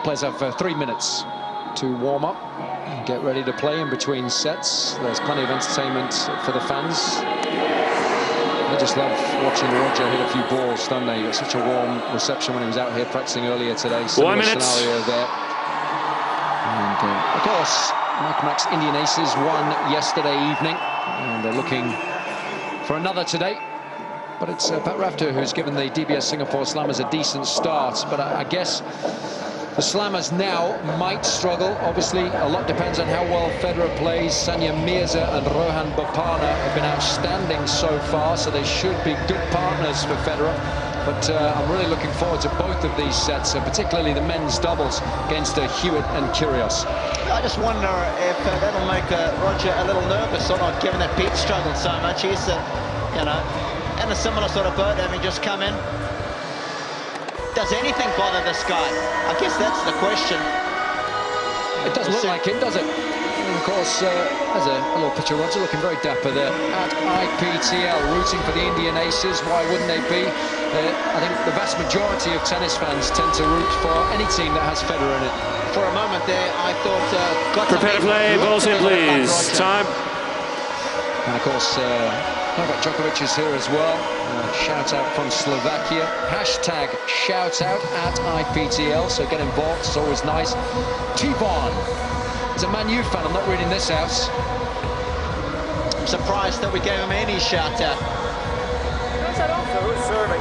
Players have 3 minutes to warm up and get ready to play in between sets. There's plenty of entertainment for the fans. I just love watching Roger hit a few balls, don't they? He got such a warm reception when he was out here practicing earlier today. Similar scenario there. And of course, Max Indian Aces won yesterday evening, and they're looking for another today. But it's Pat Rafter who's given the DBS Singapore Slammers a decent start. But I guess the Slammers now might struggle. Obviously, a lot depends on how well Federer plays. Sania Mirza and Rohan Bopana have been outstanding so far, so they should be good partners for Federer. But I'm really looking forward to both of these sets, particularly the men's doubles against Hewitt and Kyrgios. I just wonder if that'll make Roger a little nervous or not, given that Pete struggled so much. He's, you know, in a similar sort of boat, having just come in. Does anything bother this guy? I guess that's the question. It doesn't look like it, does it? And of course, there's a little picture of Roger looking very dapper there at IPTL, rooting for the Indian Aces. Why wouldn't they be? I think the vast majority of tennis fans tend to root for any team that has Federer in it. For a moment there, I thought... Prepare to play, balls in please. Time. And of course, Novak Djokovic is here as well. Shout out from Slovakia. Hashtag shout out at IPTL, so get involved, it's always nice. T-Bond is a Man U fan, I'm not reading this out. I'm surprised that we gave him any shout out. Who's serving?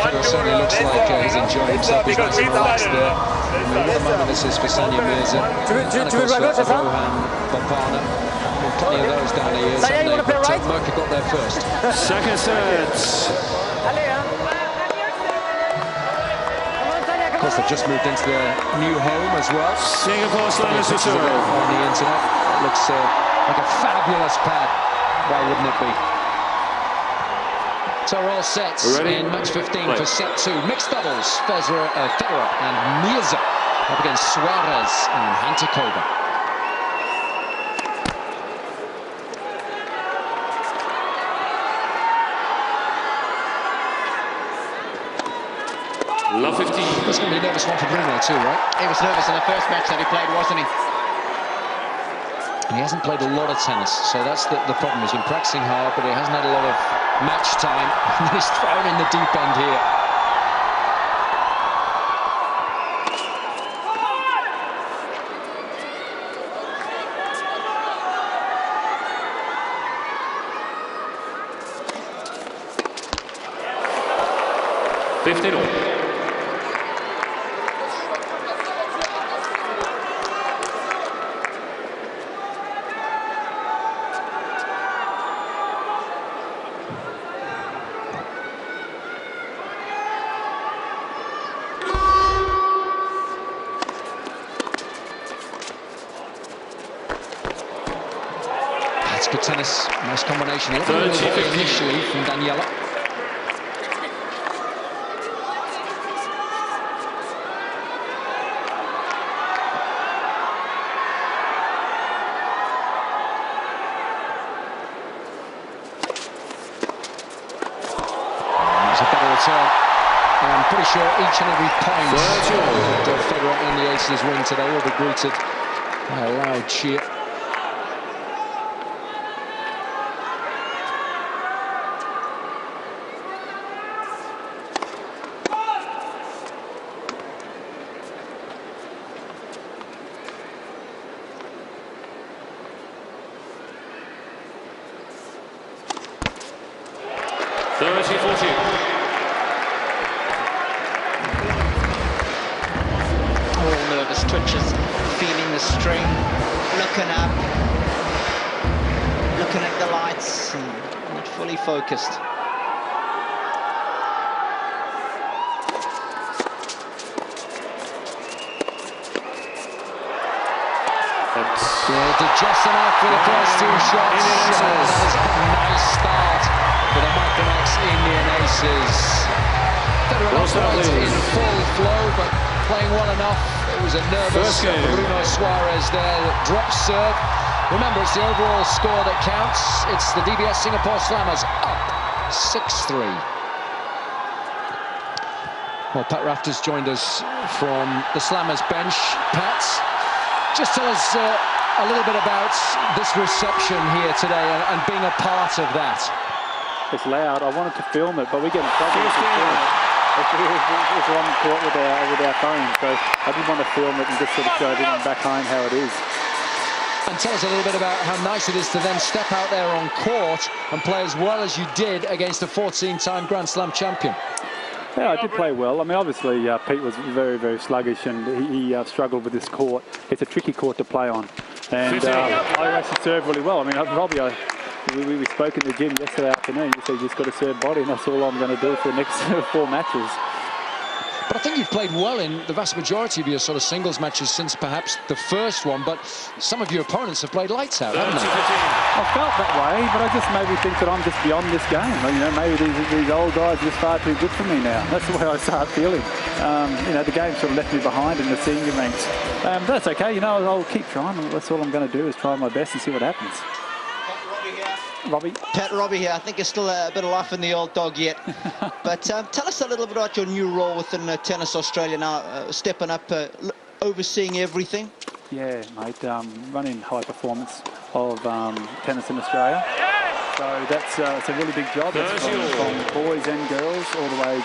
Federer certainly looks like he's enjoying himself. He's nice and relaxed there. What a moment this is for Sania Mirza. And of course, Rohan Bopana. Plenty of those down the years, haven't they? But Murka got there first. Second set. Of course, they've just moved into their new home as well. Singapore Slammers to serve. On the internet. It looks like a fabulous pad. Why wouldn't it be? So we're all sets in match 15 for set 2. Mixed doubles, Federer and Mirza up against Soares and Hantuchova. Love 15. That's going to be a nervous one for Bruno too, right? He was nervous in the first match that he played, wasn't he? And he hasn't played a lot of tennis, so that's the problem. He's been practicing hard, but he hasn't had a lot of match time. And he's thrown in the deep end here. That's good tennis, nice combination. A little bit initially from Daniela. It's a better return. I'm pretty sure each and every point that Federer and the Aces win today will be greeted by a loud cheer. All nervous twitches, feeling the string, looking up, looking at the lights, and not fully focused. Yeah, did just enough for the first 2 shots. That was a nice start for the Max Indian Aces. Federer not quite in full flow, but playing well enough. It was a nervous Bruno Soares there that dropped serve. Remember, it's the overall score that counts. It's the DBS Singapore Slammers up 6-3. Well, Pat Rafter's joined us from the Slammers bench. Pat, just tell us a little bit about this reception here today and being a part of that. It's loud. I wanted to film it, but we get in trouble with film it. It's on court with our phone, so I didn't want to film it and just sort of show everyone back home how it is. And tell us a little bit about how nice it is to then step out there on court and play as well as you did against a 14-time Grand Slam champion. Yeah, I did play well. I mean, obviously, Pete was very, very sluggish, and he struggled with this court. It's a tricky court to play on. And I actually served really well. I mean, Robbie, we spoke in the gym yesterday afternoon. You said you just got to serve body, and that's all I'm going to do for the next 4 matches. But I think you've played well in the vast majority of your sort of singles matches since perhaps the first one, but some of your opponents have played lights out, haven't they? I felt that way, but I just maybe think that I'm just beyond this game. You know, maybe these old guys are just far too good for me now. That's the way I start feeling. You know, the game sort of left me behind in the senior ranks. But that's okay, you know, I'll keep trying. That's all I'm going to do is try my best and see what happens. Robbie? Pat Robbie here. I think there's still a bit of life in the old dog yet. But tell us a little bit about your new role within Tennis Australia now, stepping up, overseeing everything. Yeah, mate, running high performance of tennis in Australia. So that's it's a really big job. It's from boys and girls all the way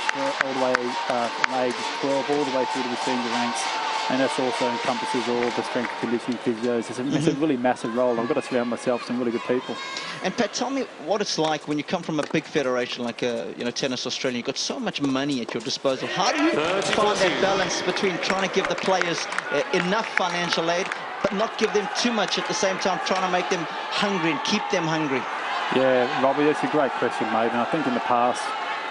from age 12 all the way through to the senior ranks. And that also encompasses all the strength and conditioning physios. It's a really massive role. I've got to surround myself with some really good people. And Pat, tell me what it's like when you come from a big federation like Tennis Australia. You've got so much money at your disposal. How do you find that balance between trying to give the players enough financial aid, but not give them too much at the same time, trying to make them hungry and keep them hungry? Yeah, Robbie, that's a great question, mate. And I think in the past,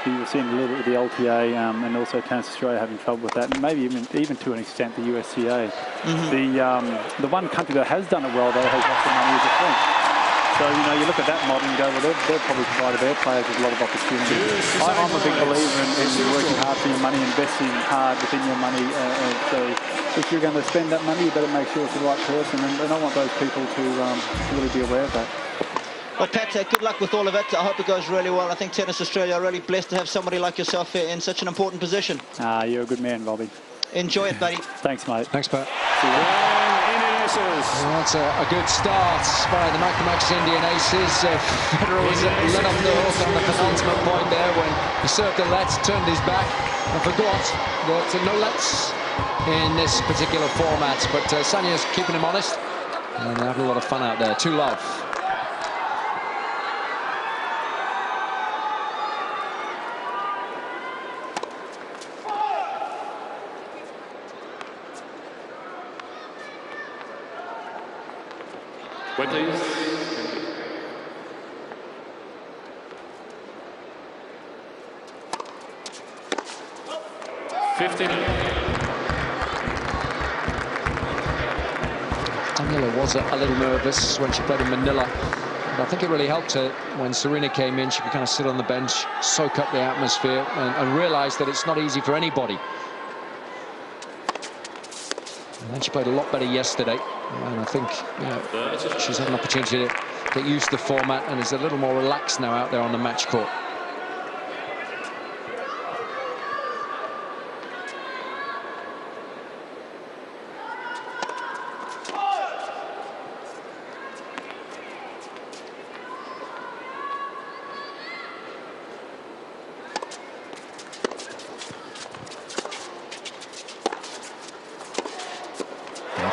you were seeing a little bit of the LTA and also Tennis Australia having trouble with that, and maybe even to an extent the USCA. The one country that has done it well, though, has lots of money is the French. So, you know, you look at that model and go, well, they've probably provided their players with a lot of opportunities. I'm a big believer in working hard for your money, investing hard within your money. So if you're going to spend that money, you better make sure it's the right person, and I want those people to really be aware of that. Well, Pat, good luck with all of it. I hope it goes really well. I think Tennis Australia are really blessed to have somebody like yourself in such an important position. You're a good man, Robbie. Enjoy it, buddy. Thanks, mate. Thanks, Pat. Well, that's a good start by the Max Indian Aces. Federer was let off the hook on the penultimate point there when he served a let, turned his back, and forgot that no lets in this particular format. But Sania's keeping him honest, and they're having a lot of fun out there. 2-love. Wait, please. Daniela was a little nervous when she played in Manila, but I think it really helped her when Serena came in. She could kind of sit on the bench, soak up the atmosphere, and realise that it's not easy for anybody. And then she played a lot better yesterday, and I think she's had an opportunity to get used to the format and is a little more relaxed now out there on the match court.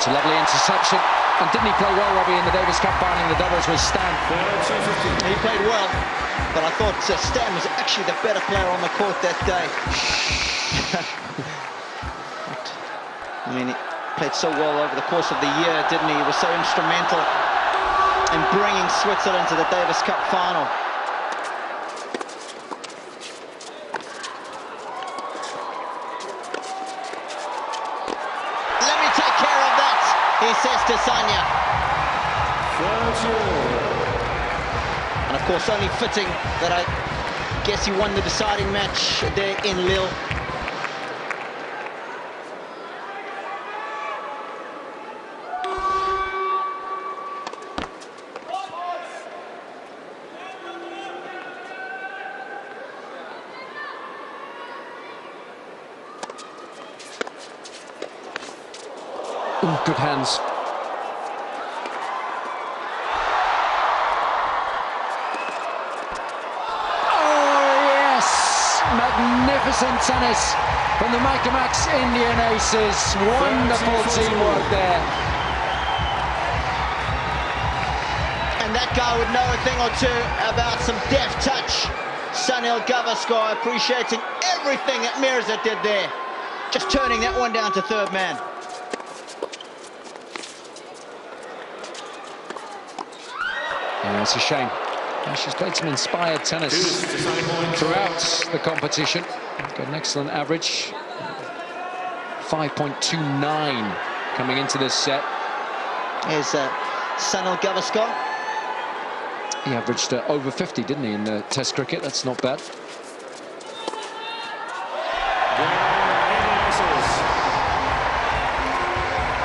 It's a lovely interception. And didn't he play well, Robbie, in the Davis Cup final in the doubles with Stan? He played well, but I thought Stan was actually the better player on the court that day. I mean, he played so well over the course of the year, didn't he? He was so instrumental in bringing Switzerland to the Davis Cup final. He says to Sania. And of course, only fitting that I guess he won the deciding match there in Lille. Good hands. Magnificent tennis from the Max Indian aces. Wonderful teamwork there. And that guy would know a thing or two about some deft touch. Sania Mirza appreciating everything that Mirza did there. Just turning that one down to third man. Yeah, it's a shame. She's played some inspired tennis throughout the competition. Got an excellent average. 5.29 coming into this set. Here's Sania Mirza. He averaged over 50, didn't he, in the Test cricket? That's not bad.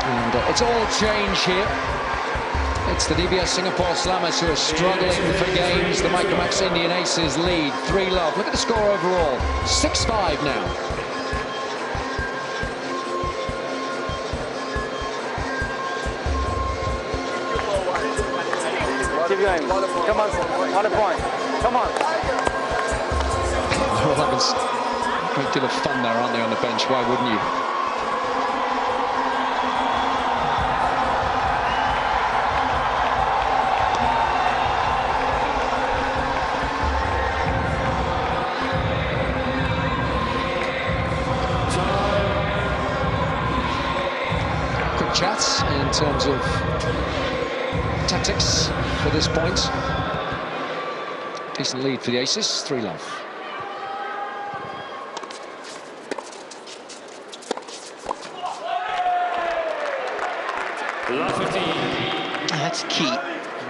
And it's all change here. It's the DBS Singapore Slammers who are struggling for games. The Max Indian Aces lead 3-love. Look at the score overall, 6-5 now. Keep going. Come on, 1 point. Come on. Well, that was a great deal of fun there, aren't they, on the bench? Why wouldn't you? Chats in terms of tactics for this point. Decent lead for the Aces, 3-love. That's key.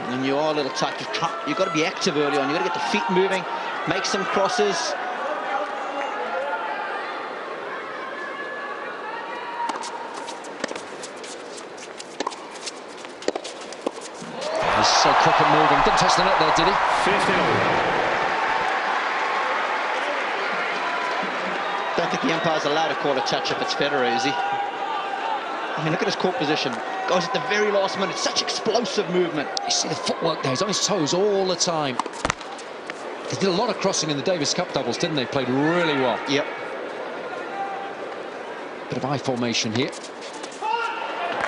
When you are a little tight, you've got to be active early on. You've got to get the feet moving, make some crosses. So quick and moving. Didn't touch the net there, did he? 15. Don't think the umpire's allowed to call a touch if it's Federer, is he? I mean, look at his court position. Goes at the very last minute. Such explosive movement. You see the footwork there. He's on his toes all the time. They did a lot of crossing in the Davis Cup doubles, didn't they? Played really well. Yep. Bit of eye formation here.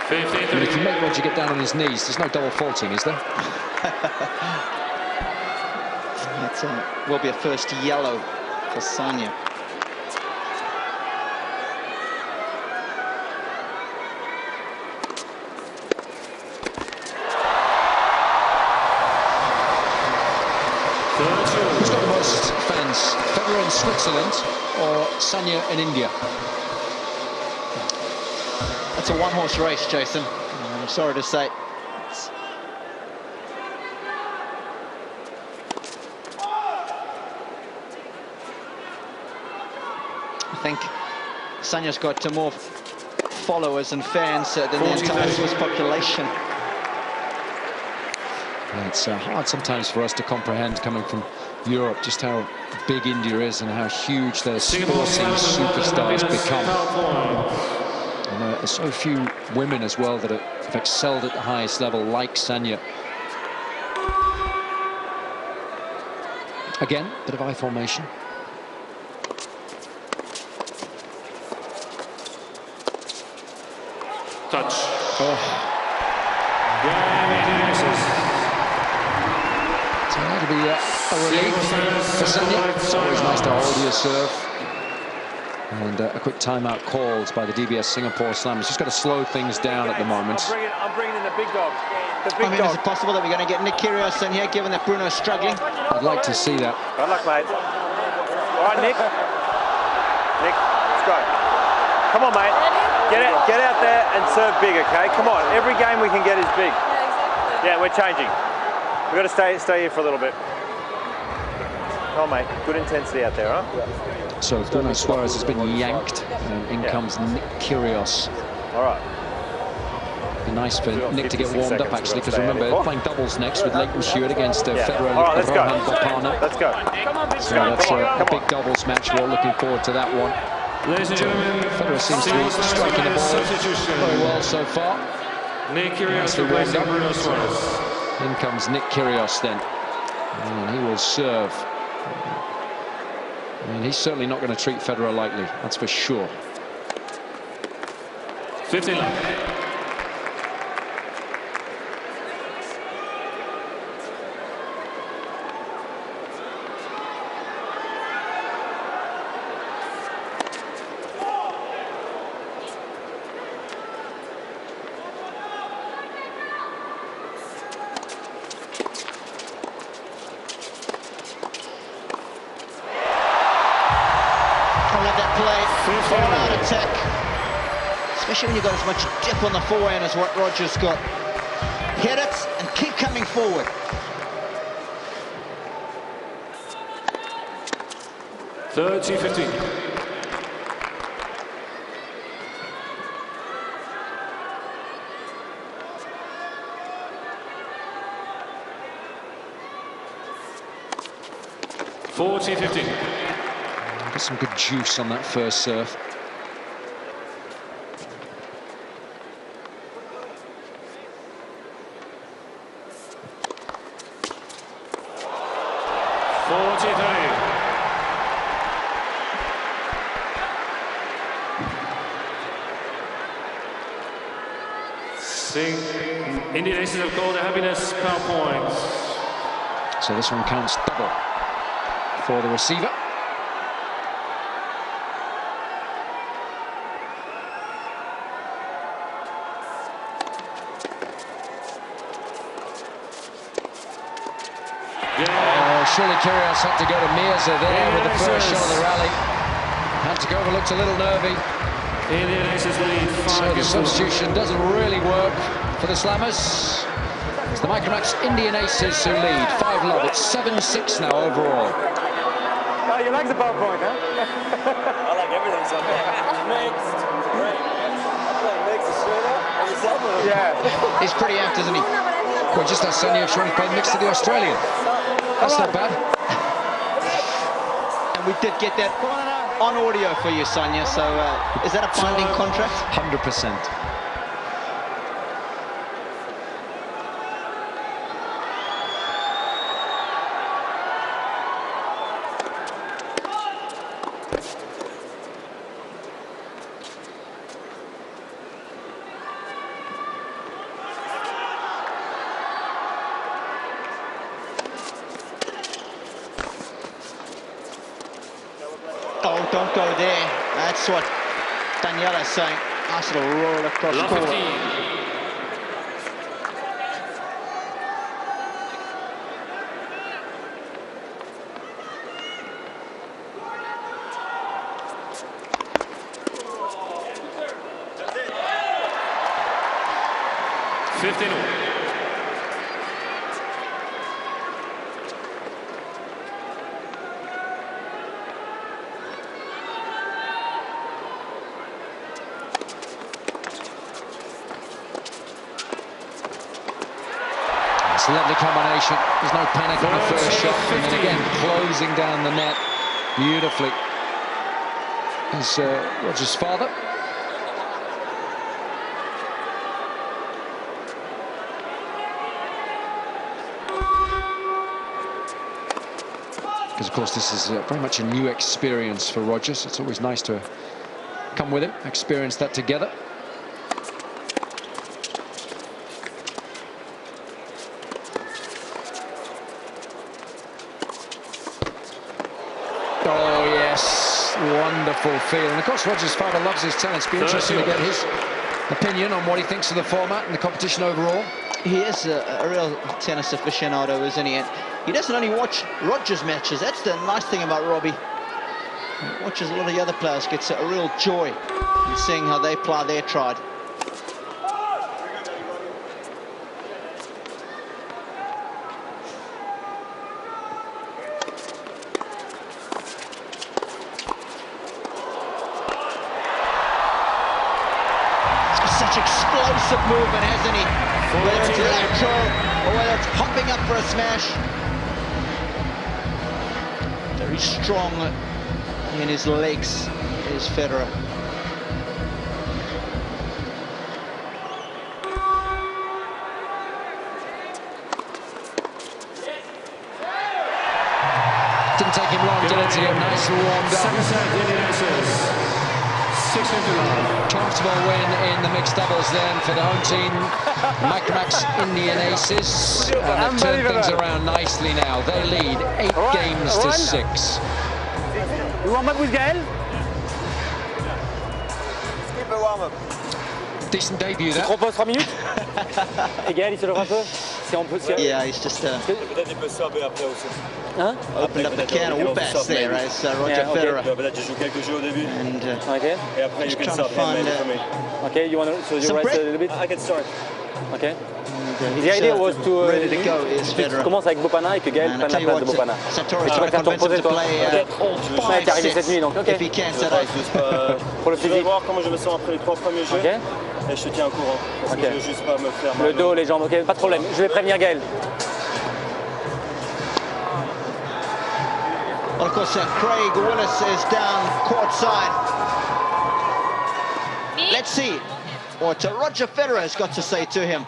15. And if you make Roger get down on his knees, there's no double faulting, is there? That will be a first yellow for Sania. Who's got the most fans? Federer in Switzerland or Sania in India? It's a one-horse race, Jason. I'm sorry to say. I think Sania's got more followers and fans than the entire Swiss population. Yeah, it's hard sometimes for us to comprehend, coming from Europe, just how big India is and how huge their sporting superstars become. And there's so few women as well that have excelled at the highest level, like Sania. Again, bit of eye formation. Touch. Oh. So that'll be a relief for Sania. It's always nice to hold your serve. And a quick timeout called by the DBS Singapore Slammers. Just got to slow things down at the moment. I'm bringing in the big dog. The big Is it possible that we're going to get Nick Kyrgios in here, given that Bruno is struggling? I'd like to see that. Good luck, mate. All right, Nick. Nick, let's go. Come on, mate. Get out there and serve big, okay? Come on. Every game we can get is big. Yeah, we're changing. We've got to stay here for a little bit. Come on, mate. Good intensity out there, huh? Yeah. So Bruno Soares has been yanked, and in comes Nick Kyrgios. All right. Be nice for Nick to get warmed up, actually, because remember, they're playing doubles next with Leighton Stewart against Federer and Rohan Bopanna. Let's go. So that's a big doubles match. We're all looking forward to that one. Ladies and gentlemen, Federer seems to be striking the ball very well so far. Nick Kyrgios replacing Bruno Soares. In comes Nick Kyrgios then. And he will serve. I mean, he's certainly not going to treat Federer lightly, that's for sure. 15 love. All-out attack, especially when you've got as much dip on the forehand as what Roger's got. Hit it and keep coming forward. Thirty 15. Got some good juice on that first serve. Indian aces have called a happiness power points. So this one counts double for the receiver. Surely Kyrgios had to go to Mirza there with the first shot of the rally. Hantuchova looked a little nervy. Indian aces lead 5. So the substitution doesn't really work for the Slammers. It's the Micromax Indian Aces who lead 5-love. It's 7-6 now overall. Oh, you like the ball point, huh? I like everything so far. Mixed. Great. I play mixed straight up on the cell phone. Yeah. He's pretty apt, isn't he? Well, just as Sania if she wanted to play mixed to the Australian. That's not bad. And we did get that on audio for you, Sania. So is that a binding contract? 100%. Oh, don't go there. That's what Daniela is saying. Nice little roll across Love court. 15. It's a lovely combination. There's no panic on the first shot. And then again, closing down the net beautifully is Roger's father. Because, of course, this is very much a new experience for Roger, so it's always nice to come with him, experience that together. Oh, yes, wonderful feel. And, of course, Roger's father loves his tennis. It'll be interesting to get his opinion on what he thinks of the format and the competition overall. He is a real tennis aficionado, isn't he? And he doesn't only watch Roger's matches. That's the nice thing about Robbie. He watches a lot of the other players, gets a real joy in seeing how they ply their trade. Such explosive movement, hasn't he? Whether it's lateral or whether it's hopping up for a smash. Very strong in his legs is Federer. Didn't take him long, did it, to get nice and warmed up. Second set, Indian aces. 6-50 love. Comfortable win in the mixed doubles then for the home team. Max Indian Aces. And they've turned things around nicely now. They lead 8 games to 6. You warm up with Gael? Skip a warm up. Decent debut there. Propose 3 minutes. Et Gael, il se lève un peu. Yeah, he's just Peut-être il peut serber après aussi. opened up the can of whoop-ass there, right? It's Roger Federer. Peut-être je joue quelques jeux au début. And Okay. Et après, you just can trying to start find for me. Okay, you want to so you Some rest break? a little bit? I can start. Okay. he's, The idea was to ready to go is tu Federer. commences avec Bopana et que Gael And I prenne tell la you place de what, Bopana. Satoru Et tu vas tried to faire ton convince him to posé, toi. play Ouais, 5 t'es arrivé cette sets nuit, donc ok. if he can't Je set vais up. juste Pour le je vais physique. voir comment je me sens après les 3 premiers jeux. Ok. Et je te tiens au courant. Parce que Ok. je veux juste pas me faire Le mal. dos, les jambes, ok, pas de problème. Je vais prévenir Gael. Well, of course, Craig Willis is down courtside. Let's see what Roger Federer has got to say to him.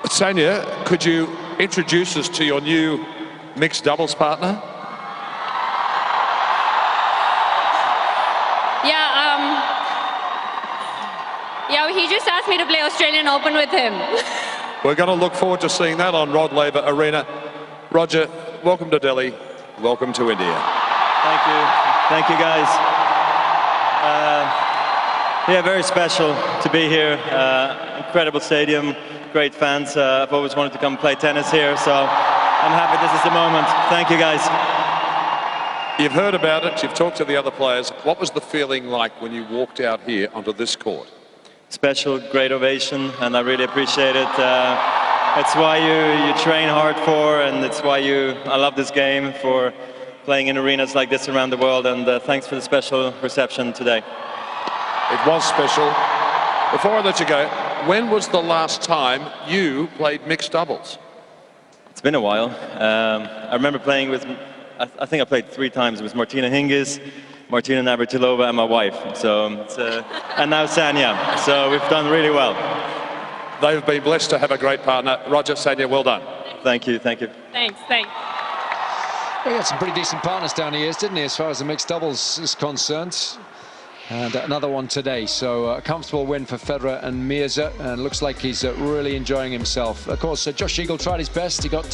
Sania, could you introduce us to your new mixed doubles partner? Yeah, he just asked me to play Australian Open with him. We're going to look forward to seeing that on Rod Laver Arena. Roger, welcome to Delhi. Welcome to India. Thank you. Thank you, guys. Yeah, very special to be here. Incredible stadium, great fans. I've always wanted to come play tennis here, so I'm happy this is the moment. Thank you, guys. You've heard about it, you've talked to the other players. What was the feeling like when you walked out here onto this court? Special, great ovation, and I really appreciate it. It's why you train hard for, and it's why I love this game, for playing in arenas like this around the world, and thanks for the special reception today. It was special. Before I let you go, when was the last time you played mixed doubles? It's been a while. I remember playing with, I think I played 3 times with Martina Hingis, Martina Navratilova, and my wife. So, and now Sania. So we've done really well. They've been blessed to have a great partner. Roger, Sania, well done. Thank you, thank you. Thanks. Well, he had some pretty decent partners down the years, didn't he, as far as the mixed doubles is concerned. And another one today, so a comfortable win for Federer and Mirza, and looks like he's really enjoying himself. Of course, Josh Eagle tried his best. He got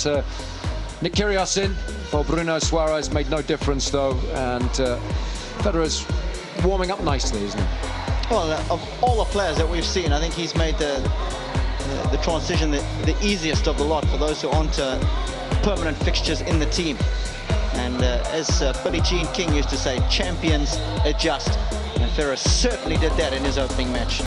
Nick Kyrgios in for Bruno. Soares made no difference, though, and Federer's warming up nicely, isn't he? Well, of all the players that we've seen, I think he's made the transition the easiest of the lot for those who aren't permanent fixtures in the team. And as Billie Jean King used to say, champions adjust. And Federer certainly did that in his opening match.